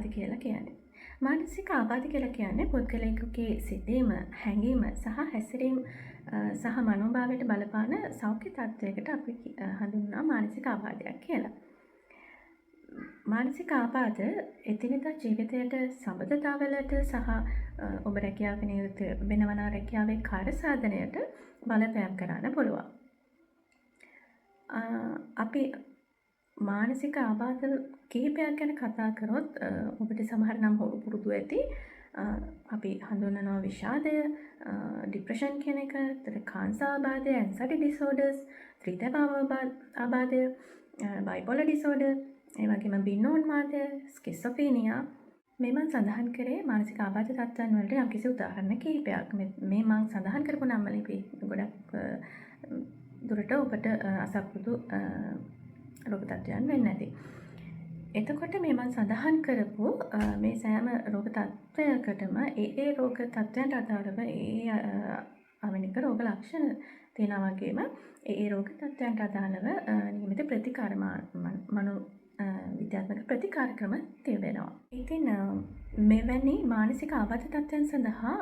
කියලා කියන්නේ. මානසික ආබාධ කියලා කියන්නේ පුද්ගලයෙකුගේ සිතීම, හැඟීම සහ හැසිරීම සහ මනෝභාවයට බලපාන සෞඛ්‍ය තත්ත්වයකට අපි හඳුන්වනවා මානසික ආබාධයක් කියලා. මානසික ආබාධ එදිනෙදා ජීවිතයට සබඳතාවලට සහ ඔබ රැකියාවක නිරත වෙනවා නම් රැකියාවේ කාර්යසාධනයට බලපෑම් කරන්න පුළුවන්. අපි මානසික ආබාධ කිහිපයක් ගැන කතා කරොත් ඔබට සමහර නම් පුරුදු ඇති. අපි හඳුන්වනවා විෂාදය, ડિප්‍රෙෂන් කියන එක, කාංසා ආබාධය, ඇන්සයිටි ඩිසෝඩර්ස්, ත්‍රිතව ආබාධය, බයිපෝලර් ඩිසෝඩර්, ඒ වගේම බින්නෝන්මාදය, ස්කිසොෆීනියා. මේ මම සඳහන් කරේ මානසික ආබාධ තත්ත්වයන් වලට යම්කිසි උදාහරණ කිහිපයක්. මේ මම සඳහන් කරපු නම් වලින් ගොඩක් දුරට ඔබට අසපුරුදු රෝග තත්ත්වයන් වෙන්නේ නැති. එතකොට මේ මම සඳහන් කරපු මේ සෑම රෝග තත්ත්වයකටම ඒ රෝග තත්ත්වයන්ට අදාළව ආවනික රෝග ලක්ෂණ තියෙනවා වගේම ඒ රෝග තත්ත්වයන්ට අදාළව නියමිත ප්‍රතිකාර විද්‍යාත්මක ප්‍රතිකාර ක්‍රම තිබෙනවා. ඉතින් මෙවැනි මානසික ආබාධ තත්ත්වයන් සඳහා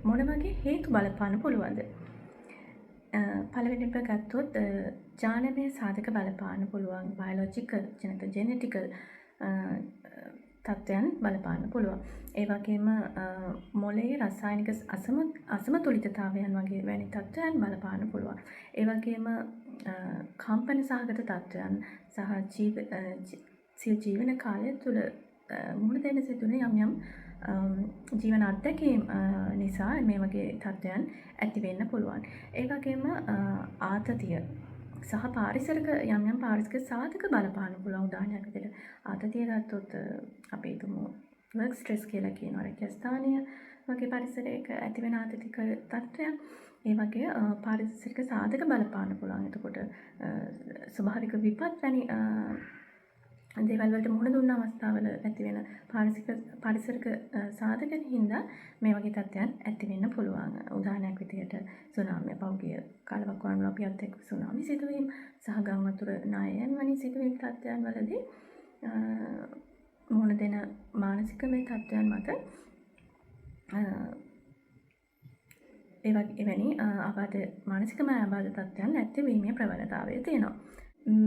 මොන වගේ හේතු බලපාන්න පුළුවන්ද? පළවෙනිව ගත්තොත් ජානමය සාධක බලපාන්න පුළුවන්. බයොලොජිකල් ජෙනෙටිකල් තත්ත්වයන් බලපාන්න පුළුවන්. ඒ වගේම මොළයේ රසායනික අසමතුලිතතාවයන් වගේ වැනි තත්ත්වයන් බලපාන්න පුළුවන්. ඒ වගේම කම්පන සහගත තත්ත්වයන් සහ ජීවන කාලය තුළ මුහුණ දෙන්න සිදුවන යම් ජීවන අත්දැකීම් නිසා මේ වගේ තත්ත්වයන් ඇති වෙන්න පුළුවන්. ඒ වගේම ආතතිය සහ පාරිසරික යම් පාරිසරික සාධක බලපාන්න පුළුවන්. උදාහරණයක් විදිහට ආතතිය ගත්තොත් අපි හිතමු වර්ක් ස්ට්‍රෙස් කියලා කියනවා. රැකියා ස්ථානීය වගේ පරිසරයක ඇති වෙන ආතතික තත්ත්වයන්. ඒ වගේ පාරිසරික සාධක බලපාන්න පුළුවන්. එතකොට ස්වභාවික විපත් වැනි දේවල් වලට මුහුණ දුන්න අවස්ථාවල ඇති වෙන පාරිසරික සාධකයන් හින්දා මේ වගේ තත්ත්වයන් ඇති වෙන්න පුළුවන්. උදාහරණයක් විදිහට සුනාමිය, පෞද්ගලික කාලවකවානුවල අපි අත්දැක සුනාමි සිදුවීම් සහ ගම් වතුර නායයන් වැනි සිදුවීම් තත්ත්වයන් වලදී මුහුණ දෙන මානසික මේ තත්ත්වයන් මත එවැනි මානසිකමය ආබාධ තත්ත්වයන් ඇතිවීමේ ප්‍රවණතාවය තියෙනවා.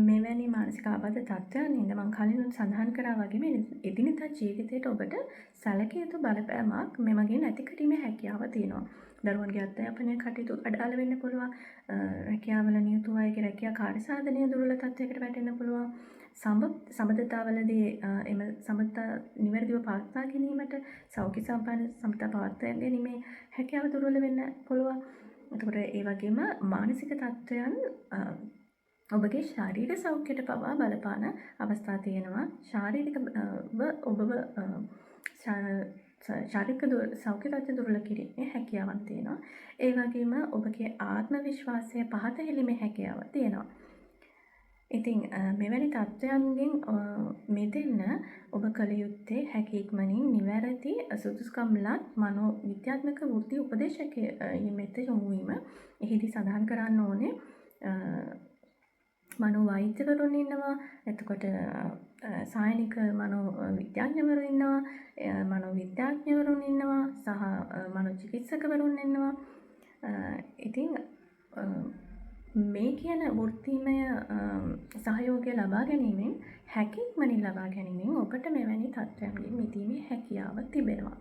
මෙවැනි මානසික ආබාධ තත්ත්වයන් හින්දා මම කලින් සඳහන් කරා වගේම එදිනෙදා ජීවිතයට ඔබට සැලකිය යුතු බලපෑමක් මෙමගින් ඇති කිරීමේ හැකියාව තියෙනවා. දරුවන්ගේ අධ්‍යාපනය කටයුතු අඩාල වෙන්න පුළුවන්. රැකියාවල නියුතු අයගේ රැකියා කාර්යසාධනය දුර්වල තත්ත්වයකට වැටෙන්න පුළුවන්. සම්බන්ධතාවලදී එම සම්බන්ධතා නිවැරදිව පවත්වා ගැනීමට සෞඛ්‍ය සම්පන්න සම්බන්ධතා පවත්වා ගැනීමේ හැකියාව දුර්වල වෙන්න පුළුවන්. එතකොට ඒ වගේම මානසික තත්ත්වයන් ඔබගේ ශාරීරික සෞඛ්‍යයට පවා බලපාන අවස්ථා තියෙනවා. ඔබව ශාරීරික සෞඛ්‍ය තත්ත්වය දුර්වල කිරීමේ හැකියාවක් තියෙනවා. ඒ වගේම ඔබගේ ආත්ම විශ්වාසය පහත හෙළීමේ හැකියාවක් තියෙනවා. ඉතින් මෙවැනි තත්ත්වයන්ගෙන් මිදෙන්න ඔබ කළ යුත්තේ හැකි ඉක්මනින් නිවැරදි සුදුසුකම්ලත් මනෝ විද්‍යාත්මක වෘත්ති උපදේශකයෙකුට යොමු වීම. එහිදී සඳහන් කරන්න ඕනේ මනෝ වෛද්‍යවරුන් ඉන්නවා. එතකොට සායනික මනෝ විද්‍යාඥවරු ඉන්නවා. මනෝ විද්‍යාඥවරුන් ඉන්නවා සහ මනෝ චිකිත්සකවරුන් ඉන්නවා. ඉතින් මේ කියන වෘත්තීමය සහයෝගය ලබා ගැනීමෙන් හැකි ඉක්මනින් ලබා ගැනීමෙන් ඔබට මෙවැනි තත්ත්වයන්ගෙන් මිදීමේ හැකියාව තිබෙනවා.